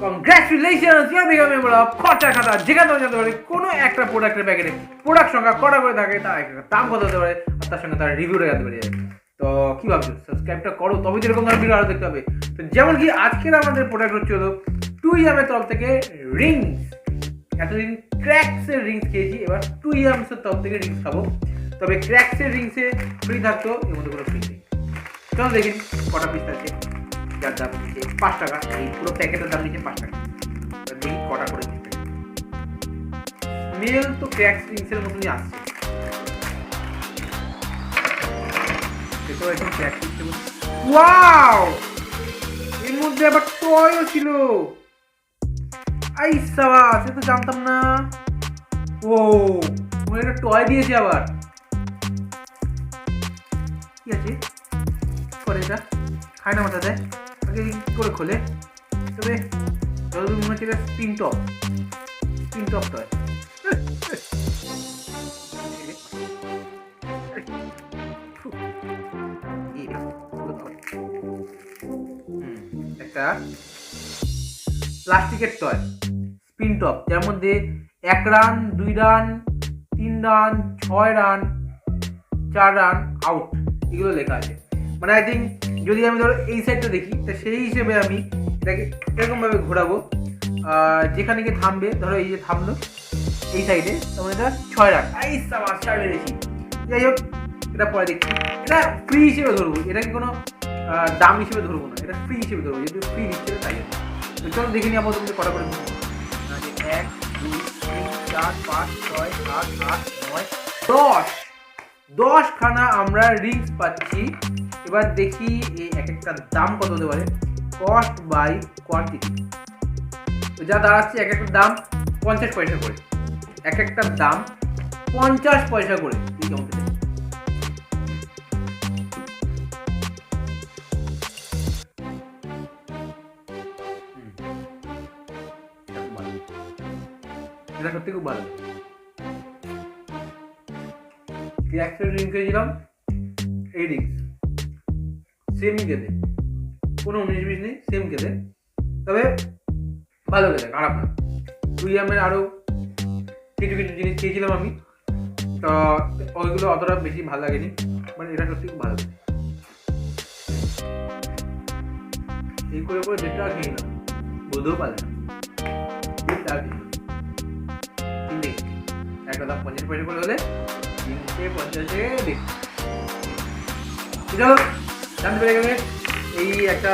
Congratulations, you are becoming member of Kharcha Khata. যেখানে তুমি জানতে পারে কোনো একটা প্রোডাক্টের প্যাকেটে প্রোডাক্ট সংখ্যা কটা করে থাকে, তার একটা দাম কত হতে পারে, আর তার সঙ্গে তার রিভিউটা জানতে পারে। তো কি ভাবছো, সাবস্ক্রাইবটা করো, তবে এরকম ধরনের ভিডিও আরও দেখতে হবে। তো যেমন কি আজকের আমাদের প্রোডাক্ট হচ্ছে হলো 2EM তরফ থেকে রিংস। এতদিন ক্র্যাক্সের রিংস খেয়েছি, এবার 2EM তরফ থেকে রিংস খাবো। তবে ক্র্যাক্সের রিংসে ফ্রি থাকতো, এর মধ্যে কোনো ফ্রি নেই। চলো দেখি কটা পিস আছে, যার দাম নিচ্ছে 5 টাকা। এই পুরো প্যাকেটের দাম নিচ্ছে 5 টাকা। দেখি কটা করে দিচ্ছে। মেল তো ক্র্যাক্স রিংসের মতনই আসছে। ওয়াও, এর মধ্যে আবার টয়ও ছিল। আই সাবাস, সে তো জানতাম না। ও ওখানে একটা টয় দিয়েছে আবার। কি আছে করে এটা? খায় না মাথা দেয়, আগে কি করে খোলে? তবে যতদূর মনে হচ্ছে এটা স্পিন টপ টয়। একটা প্লাস্টিকের টয় স্পিন টপ, যার মধ্যে 1 run, 2 run, 3 run, 6 run, 4 run, out, এগুলো লেখা আছে। মানে আই থিঙ্ক যদি আমি ধরো এই সাইডটা দেখি, তা সেই হিসেবে আমি এটাকে এরকমভাবে ঘোরাবো, যেখানে গিয়ে থামবে, ধরো এই যে থামলো এই সাইডে, তখন এটা 6 রান। আই সাবাস, 4 মেরেছি। যাই হোক, এটা পরে দেখছি। এটা ফ্রি হিসেবে ধরবো, এটাকে কোনো দাম হিসেবে ধরবো না, এটা ফ্রি হিসেবে ধরবো, যেহেতু ফ্রি দিচ্ছে তাই জন্য। তো চলো দেখে নিই আমাদের কটা করে 1, 2, 3, 4, 5, 6, 7, 8, 9, 10 খানা আমরা রিংস পাচ্ছি। এবার দেখি এই এক একটা দাম কত হতে পারে। কস্ট বাই কোয়ান্টিটি, তো যা দাঁড়াচ্ছে এক একটা দাম 50 পয়সা করে, এক একটা দাম 50 পয়সা করে। এটা সত্যি খুব ভালো। ক্র্যাক্সের রিং খেয়েছিলাম, এই রিংস সেম খেতে, কোনো 19-20 নেই, সেম খেতে। তবে ভালো খেতে, খারাপ না। 2EM আরও কিছু জিনিস খেয়েছিলাম আমি, তো ওইগুলো অতটা বেশি ভালো লাগেনি, মানে এটা সত্যি খুব ভালো খেতে। এই করে করে যেটা খেয়ে নিলাম, বলতেও পারে না একটা দাম 50 পয়সা করে হলে 350 দিন। চলো জানতে পেরে গেলে এই একটা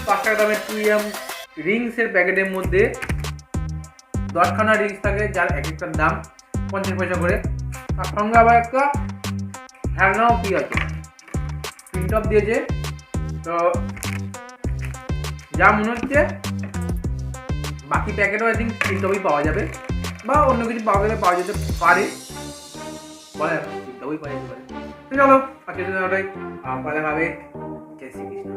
5 টাকা দামের 2EM রিংসের প্যাকেটের মধ্যে 10 খানা রিংস থাকে, যার এক একটার দাম 50 পয়সা করে। তার সঙ্গে আবার একটা হ্যাংনাও কি আছে, পিন টপ দিয়েছে। তো যা মনে হচ্ছে বাকি প্যাকেটও আই থিঙ্ক পিন টপই পাওয়া যাবে, বা অন্য কিছু পাওয়া যেতে পারে, বলে পিন টপই পাওয়া যেতে পারে। চলো আজকে ওটাই পরে হবে। জয় শ্রীকৃষ্ণ।